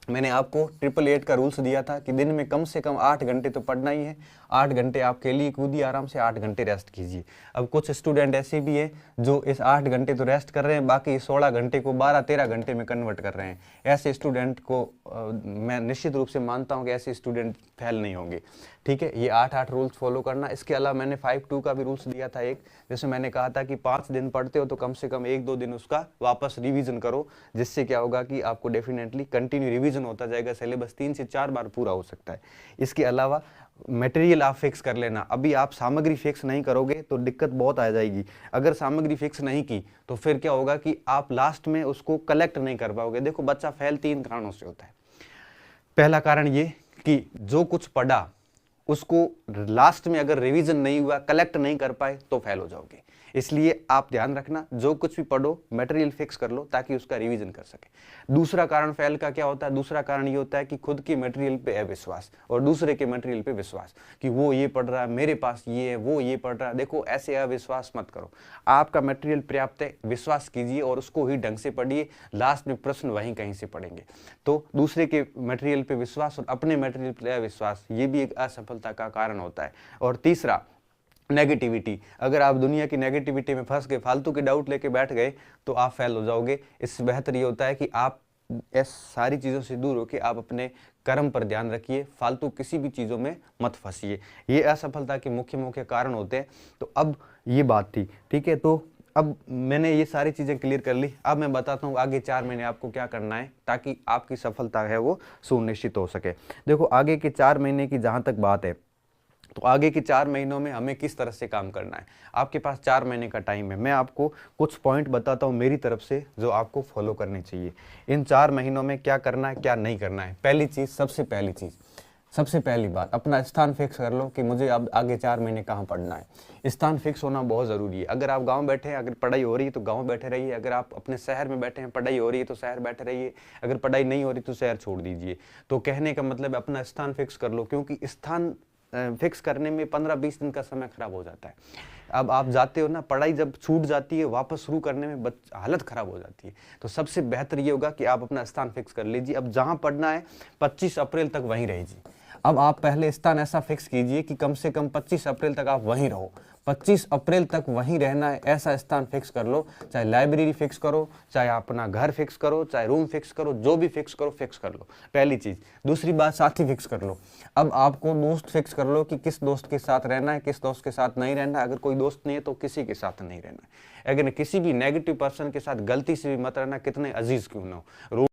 मैंने आपको 888 का रूल्स दिया था कि दिन में कम से कम 8 घंटे तो पढ़ना ही है। 8 घंटे आप खेलिए कूदिए आराम से, 8 घंटे रेस्ट कीजिए। अब कुछ स्टूडेंट ऐसे भी हैं जो इस 8 घंटे तो रेस्ट कर रहे हैं, बाकी 16 घंटे को 12-13 घंटे में कन्वर्ट कर रहे हैं। ऐसे स्टूडेंट को मैं निश्चित रूप से मानता हूँ कि ऐसे स्टूडेंट फेल नहीं होंगे। ठीक है, ये 8-8 रूल्स फॉलो करना। इसके अलावा मैंने 5-2 का भी रूल्स दिया था एक, जैसे मैंने कहा था कि 5 दिन पढ़ते हो तो कम से कम 1-2 दिन उसका वापस रिवीजन करो, जिससे क्या होगा कि आपको डेफिनेटली कंटिन्यू रिवीजन होता जाएगा, सिलेबस 3 से 4 बार पूरा हो सकता है। इसके अलावा मटेरियल आप फिक्स कर लेना। अभी आप सामग्री फिक्स नहीं करोगे तो दिक्कत बहुत आ जाएगी। अगर सामग्री फिक्स नहीं की तो फिर क्या होगा कि आप लास्ट में उसको कलेक्ट नहीं कर पाओगे। देखो, बच्चा फेल 3 कारणों से होता है। पहला कारण ये कि जो कुछ पढ़ा उसको लास्ट में अगर रिवीजन नहीं हुआ, कलेक्ट नहीं कर पाए तो फेल हो जाओगे। इसलिए आप ध्यान रखना, जो कुछ भी पढ़ो मटेरियल फिक्स कर लो ताकि उसका रिवीजन कर सके। दूसरा कारण फेल का क्या होता है? दूसरा कारण ये होता है कि खुद के मटेरियल पे अविश्वास और दूसरे के मटेरियल पे विश्वास, कि वो ये पढ़ रहा है, मेरे पास ये है, वो ये पढ़ रहा है। देखो, ऐसे अविश्वास मत करो। आपका मटेरियल पर्याप्त है, विश्वास कीजिए और उसको ही ढंग से पढ़िए। लास्ट में प्रश्न वहीं कहीं से पढ़ेंगे। तो दूसरे के मटेरियल पे विश्वास और अपने मटेरियल पे अविश्वास, ये भी एक असफलता का कारण होता है। और तीसरा, नेगेटिविटी। अगर आप दुनिया की नेगेटिविटी में फंस गए, फालतू के डाउट लेके बैठ गए तो आप फेल हो जाओगे। इससे बेहतर ये होता है कि आप इस सारी चीज़ों से दूर होकर आप अपने कर्म पर ध्यान रखिए, फालतू किसी भी चीज़ों में मत फंसिए। ये असफलता के मुख्य मुख्य कारण होते हैं। तो अब ये बात थी, ठीक है। तो अब मैंने ये सारी चीज़ें क्लियर कर ली। अब मैं बताता हूँ आगे 4 महीने आपको क्या करना है ताकि आपकी सफलता है वो सुनिश्चित हो सके। देखो, आगे के 4 महीने की जहाँ तक बात है, तो आगे के 4 महीनों में हमें किस तरह से काम करना है। आपके पास 4 महीने का टाइम है। मैं आपको कुछ पॉइंट बताता हूँ मेरी तरफ से जो आपको फॉलो करने चाहिए। इन 4 महीनों में क्या करना है, क्या नहीं करना है। पहली चीज़, सबसे पहली बात, अपना स्थान फिक्स कर लो कि मुझे अब आगे 4 महीने कहाँ पढ़ना है। स्थान फिक्स होना बहुत ज़रूरी है। अगर आप गांव बैठे हैं, अगर पढ़ाई हो रही है तो गांव बैठे रहिए। अगर आप अपने शहर में बैठे हैं, पढ़ाई हो रही है तो शहर बैठे रहिए। अगर पढ़ाई नहीं हो रही तो शहर छोड़ दीजिए। तो कहने का मतलब अपना स्थान फिक्स कर लो, क्योंकि स्थान फिक्स करने में 15-20 दिन का समय खराब हो जाता है। अब आप जाते हो ना, पढ़ाई जब छूट जाती है वापस शुरू करने में हालत खराब हो जाती है। तो सबसे बेहतर ये होगा कि आप अपना स्थान फिक्स कर लीजिए। अब जहां पढ़ना है 25 अप्रैल तक वहीं रहिए। अब आप पहले स्थान ऐसा फिक्स कीजिए कि कम से कम 25 अप्रैल तक आप वहीं रहो। 25 अप्रैल तक वहीं रहना है, ऐसा स्थान फिक्स कर लो। चाहे लाइब्रेरी फिक्स करो, चाहे अपना घर फिक्स करो, चाहे रूम फिक्स करो, जो भी फिक्स करो फिक्स कर लो, पहली चीज़। दूसरी बात, साथी फिक्स कर लो। अब आपको दोस्त फिक्स कर लो कि किस दोस्त के साथ रहना है, किस दोस्त के साथ नहीं रहना है। अगर कोई दोस्त नहीं है तो किसी के साथ नहीं रहना है। अगर किसी भी नेगेटिव पर्सन के साथ गलती से भी मत रहना, कितने अजीज क्यों ना हो।